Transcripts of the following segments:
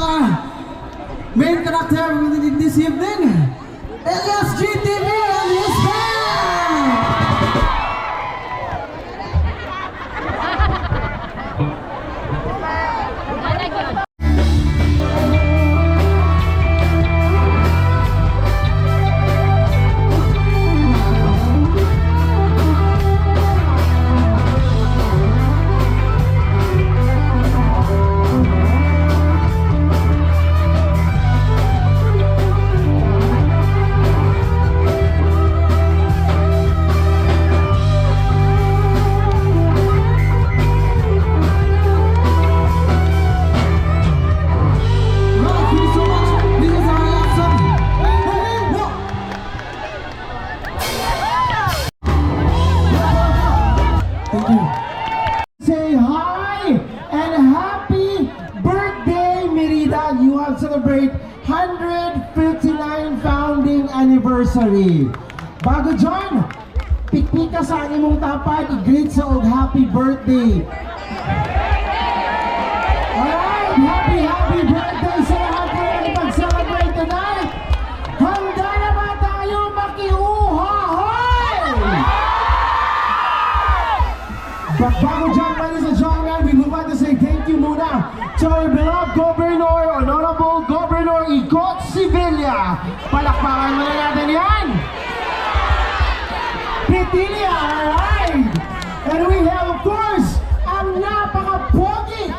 mga main character this evening, Elias GTV and his band! Say hi and happy birthday, Merida! You have celebrate 159 founding anniversary. Bago dyan, pikpik ka sa imong tapad, i-greet sa og happy birthday. Alright, happy birthday sa lahat na nag-celebrate tonight. Handa na ba tayo makiuhahoy? But bago dyan, ladies and gentlemen, we would like to say thank you muna to our beloved Governor, Honorable Governor Igot Sibilia. Palakpakan muna natin yan! Petilia, alright! And we have, of course, ang napaka-pogi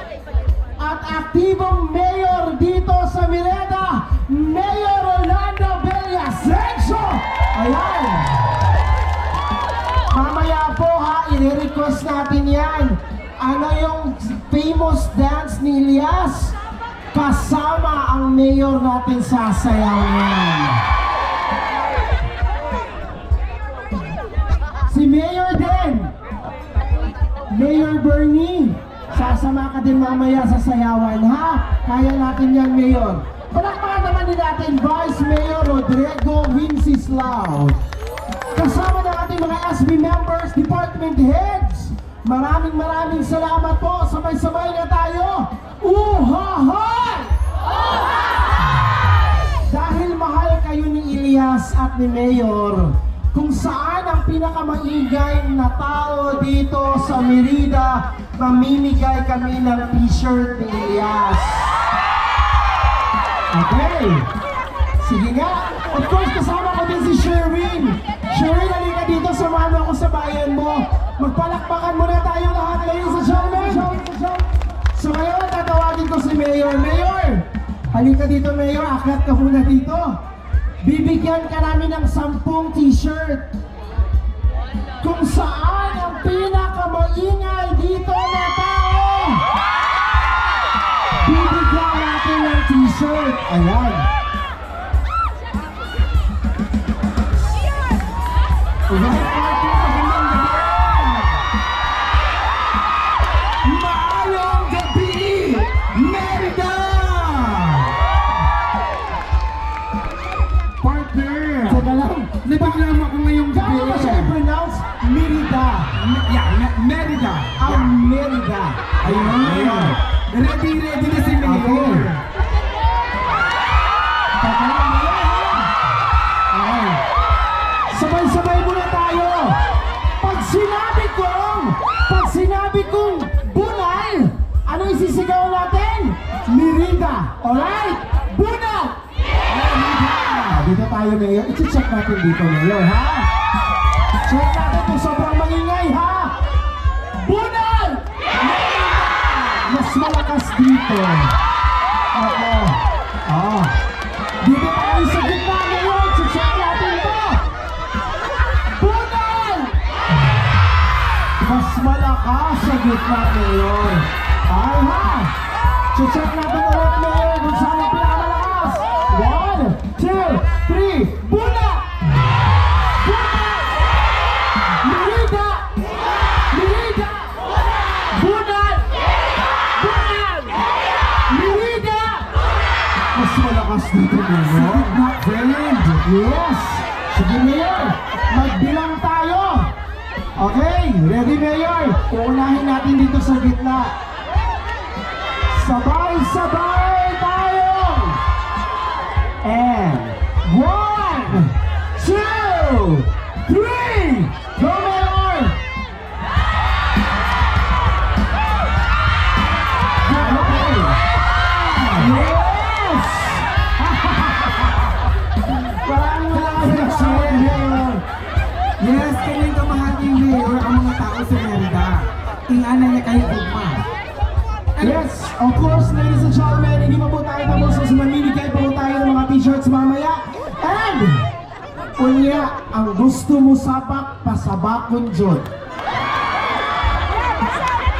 at aktibong mayor dito sa Merida, Mayor Rolando Villaseñor! Ayan! Mamaya po ha, i-request natin yan. Ano yung famous dance ni Elias? Kasama ang mayor natin sasayaw yan. Si Mayor din, Mayor Bernie, sasama ka din mamaya sa sayawan ha? Kaya natin yan, Mayor. Palakpakan naman din natin Vice Mayor Rodrigo Winsislao. Kasama ng ating mga SB members, department heads. Maraming salamat po. Sabay-sabay na tayo. Uhahay! Dahil mahal kayo ni Elias at ni Mayor, kung saan ang pinakamaingay na tao dito sa Merida, mamimigay kami ng t-shirt ni Elias. Okay. Sige nga. Of course, kasama ko din si Sherwin. Sherwin, halika dito, samahan ako sa bayan mo. Magpalakpakan muna tayo lahat, ladies and gentlemen. So ngayon, tatawagin ko si Mayor. Mayor, halika dito, Mayor. Akyat ka muna dito. Bibigyan ka namin ng 10 t-shirt. Kung saan ang pinakamaingay dito na tao, bibigyan natin ng t-shirt. Ayan. Maayong gabi, Merida! Partner! Teka lang, nabiglam ako ngayong gabi. Kaya ba siya i-pronounce? Merida. Merida! Merida. Ayun! Ready na si Mayor! Teka lang, Mayor, ha? Okay. Sabay-sabay muna tayo. Pag sinabi kong bunal, ano isisigaw natin? Merida. Alright? Bunal! Dito tayo, Mayor. I-check natin dito, Mayor, ha? Check natin kung sobrang maingay, ha? Bunal! Mas malakas dito. Oo. Oh. Dito tayo sa gitna, Mayor. I-check natin to. Bunal! Mas malakas sa gitna, Mayor. Ay, ha? I-check natin ulit, Mayor, kung saan ang pinakamalakas. 1, 2, 3, bunal! Bunal! Merida! Merida! Bunal! Bunal! Merida! Mas malakas dito, Mayor. Friend! Yes! Sige, Mayor. Magbilang tayo. Okay, ready, Mayor? Uunahin natin dito sa gitna. Sabay-sabay tayo! Unya, ang gusto mo sabak, pasabakon jud.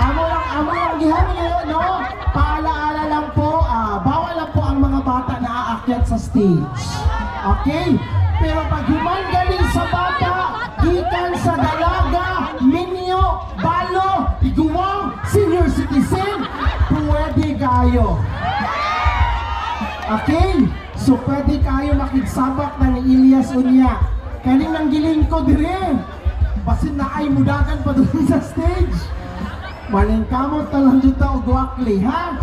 Amo lang gihani ngayon, no? Paalaala lang po, bawal lang po ang mga bata na aakyat sa stage. Okay? Pero pag human galing sa bata, gikan sa dalaga, minyo, balo, iguwang, senior citizen, pwede kayo. Okay? So pwede kayo makigsabak ng Elias Unya. Kaning nang giling ko dire. Basin na ay mudagan pa doon sa stage. Malingkamot na lang dito o guwakli, ha?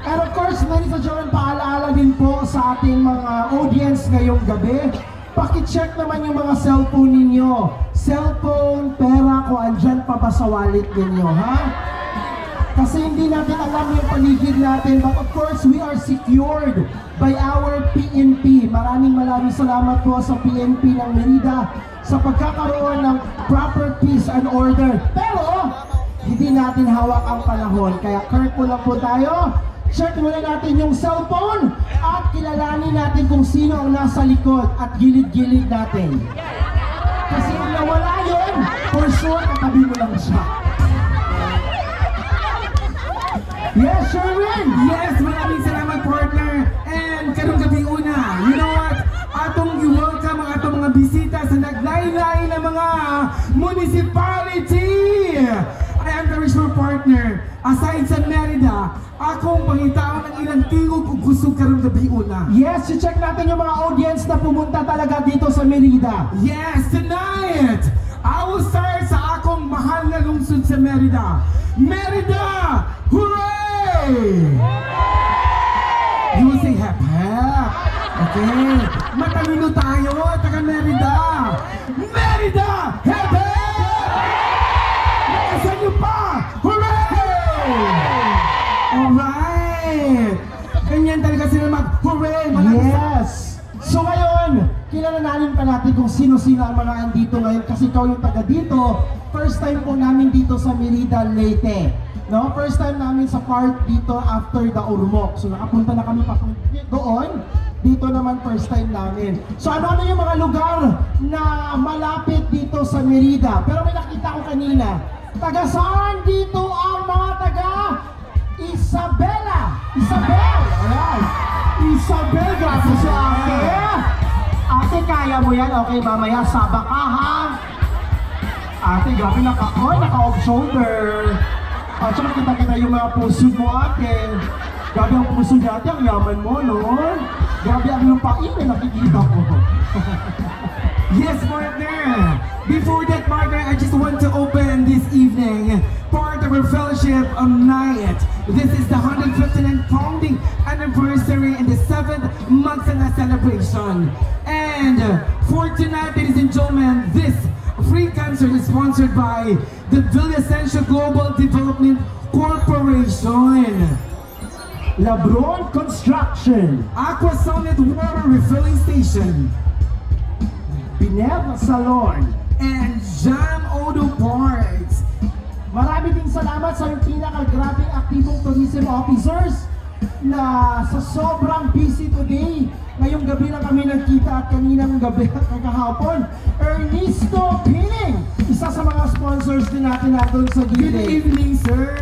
And of course, ladies and gentlemen, paalaala din po sa ating mga audience ngayong gabi. Paki-check naman yung mga cellphone ninyo. Cellphone, pera, kung andyan pa ba sa wallet ninyo, ha? Kasi hindi natin alam yung paligid natin. But of course, we are secured by our PNP. Maraming salamat po sa PNP ng Merida sa pagkakaroon ng proper peace and order. Pero, hindi natin hawak ang panahon. Kaya careful lang po tayo. Check muna natin yung cellphone at kilalanin natin kung sino ang nasa likod at gilid-gilid natin. Kasi kung nawala yun, for sure, katabi mo lang siya. Yes, Sherwin! Yes, maraming salamat, partner. And karong gabi una, you know what? Atong i-welcome ang atong mga bisita sa naglaylay na mga municipality. I am very sure, partner, aside sa Merida, akong pangitaon ng ilang tingog kung gusto karong gabi una. Yes, check natin yung mga audience na pumunta talaga dito sa Merida. Yes, tonight, I will start sa akong mahal na lungsod sa Merida. Merida! Hooray! You will say hep hep. Okay. Matalino tayo, taga Merida. Merida! Hep hep! Nakasan niyo pa! Hooray! Alright! Ganyan talaga sila mag-hooray! Yes! So ngayon, kilalanin pa natin kung sino-sino ang mga andito ngayon kasi ikaw yung taga dito. First time po namin dito sa Merida, Leyte. No? First time namin sa part dito after the Urmok. So nakapunta na kami pa doon. Dito naman first time namin. So ano yung mga lugar na malapit dito sa Merida? Pero may nakita ko kanina. Taga saan dito ang mga taga Isabela? Isabel! Alright. Isabel, grabe si ate. Ate, kaya mo yan? Okay, mamaya sabak ka, ha? Ate, grabe naka-off shoulder. At saka kita yung mga puso mo, ate. Grabe ang puso niya, ate. Ang yaman mo, no? Grabe ang lupain na nakikita ko. Yes, partner! Before that, partner, I just want to open this evening part of our fellowship night. This is the 159th founding anniversary and the 7th Magsana celebration. And for tonight, ladies and gentlemen, this free concert is sponsored by the Villa Essential Global Development Corporation, Labron Construction, Aqua Summit Water Refilling Station, Binev Salon, and Jam Odo Parks. Marami ding salamat sa yung pinakagrabing aktibong tourism officers na sa sobrang busy today. Ngayong gabi lang kami nagkita at kaninang gabi at kahapon. Ernesto Piling, isa sa mga sponsors din natin natin sa Good gilid. evening, sir!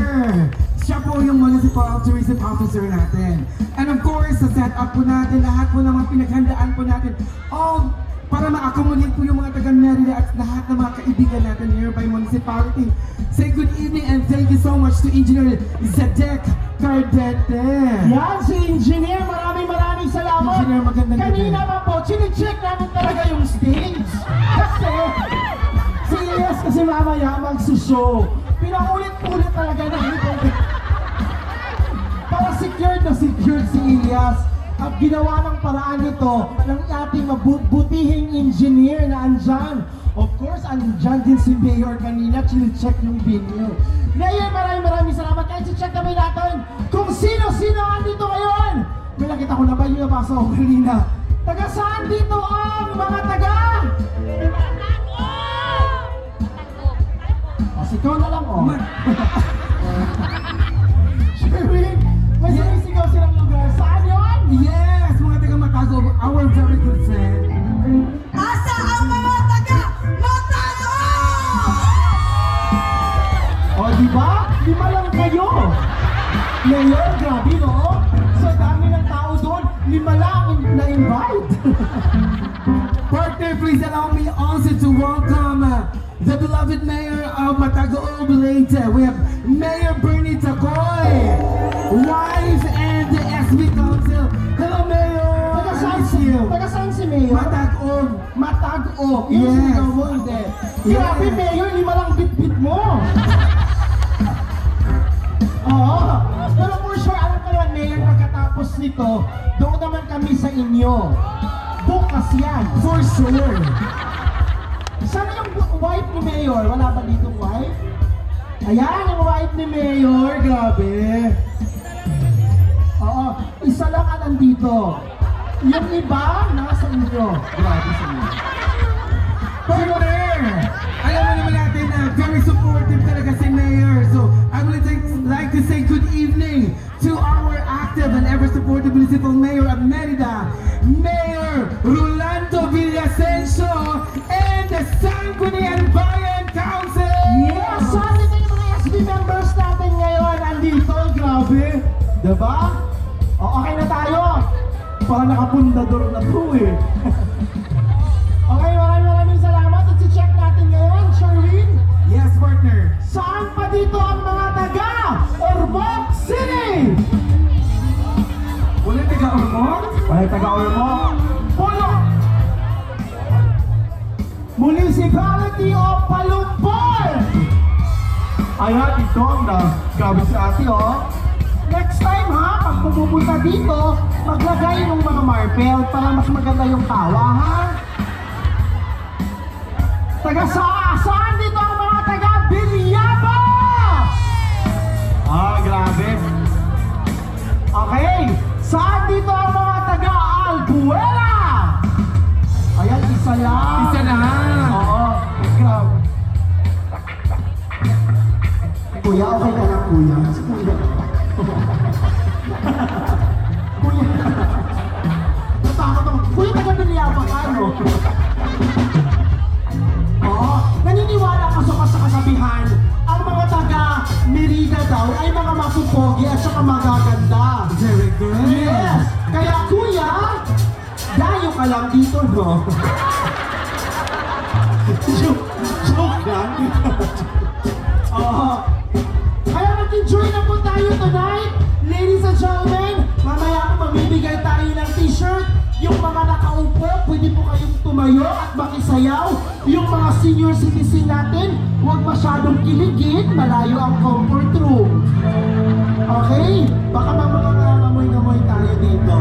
Siya po yung municipal tourism officer natin. And of course, sa setup po natin, lahat po ng mga pinaghandaan po natin, all para ma-accommodate po yung mga taga Merida at lahat ng mga kaibigan natin nearby municipality. Say good evening and thank you so much to Engineer Zedek Cardete. Yan, si Engineer, maraming salamat. Engineer, magandang gabi. Kanina pa po, chine-check namin talaga yung stage. Kasi, si Elias kasi mamaya magsushow. Pinaulit-ulit talaga na ito. Para secured na secured si Elias. At ginawa ng paraan nito ng ating mabutihing engineer na andyan. Of course, andyan din si Mayor kanina, chine-check yung venue. Mayor, maraming salamat. Kahit check namin natin kung sino-sino andito ngayon. May nakita ko na ba yung nabasa ko kanina? Taga saan dito ang mga taga? Ikaw na lang, oh. Sherwin, may sinisigaw silang lugar. Saan yun? Yes, mga taga Matago, our very good friend. Asa ang na-invite. Partner, please allow me also to welcome the beloved Mayor of Matagoog, Leyte. We have Mayor Bernie Tacoy, wife and the SB Council. Hello, Mayor! I miss you. Taga saan si Mayor? Matag-og. Matag-o. Yes. Yes. Mo, hindi. Grabe, Yes. Mayor, lima lang bit-bit mo. Oo. Pero for sure, alam ko naman, Mayor, pagkatapos nito, doon naman kami sa inyo. Bukas yan. For sure. Sana yung wife ni Mayor? Wala ba dito wife? Ayan, yung wife ni Mayor. Grabe. Oo. Isa lang ang nandito. Yung iba, nasa inyo. Grabe sa inyo. Partner! Alam mo naman natin na very supportive talaga si Mayor. So, I would like to say good evening to our active and ever supportive municipal mayor of Merida, Mayor Rolando Villasencio, and the Sangguniang Bayan Council! Yes! Saan dito yung mga SB members natin ngayon? Andito, grabe. Diba? O, okay na tayo. Parang nakapundador na to eh. Okay, maraming salamat. At si-check natin ngayon, Sherwin. Yes, partner. Saan pa dito ang mga taga Ormoc City? Wala taga-Ormoc? Wala taga Ormoc. Pulo! Municipality of Palumpol! Ayan, ito ang grabe si ate, oh. Next time ha, pag pupunta dito, maglagay ng mga marble para mas maganda yung tawa, ha? Taga saan dito ang mga taga Bilyaba? Ah, grabe. Okay, saan dito ang mga taga Albuera? Ayan, isa lang. Isa na. Oo, grabe. Kuya, okay ka lang, kuya. Si kuya. Kuya. Natakot ako. Kuya, taga-Bilyaba ka, no? Oo. Naniniwala ka sa kasabihan, ang mga taga Merida daw ay mga mapupogi at saka magaganda. Very good. Yes! Kaya kuya, dayo ka lang dito, no? Joke lang. Oo. Kaya mag-enjoy na po tayo tonight. Ladies and gentlemen, mamaya po mamibigay tayo ng t-shirt. Yung mga nakaupo, pwede po kayong tumayo at makisayaw. Yung mga senior citizen natin, huwag masyadong kiligin, malayo ang comfort room. Okay? Baka mamaya ngamoy-ngamoy tayo dito.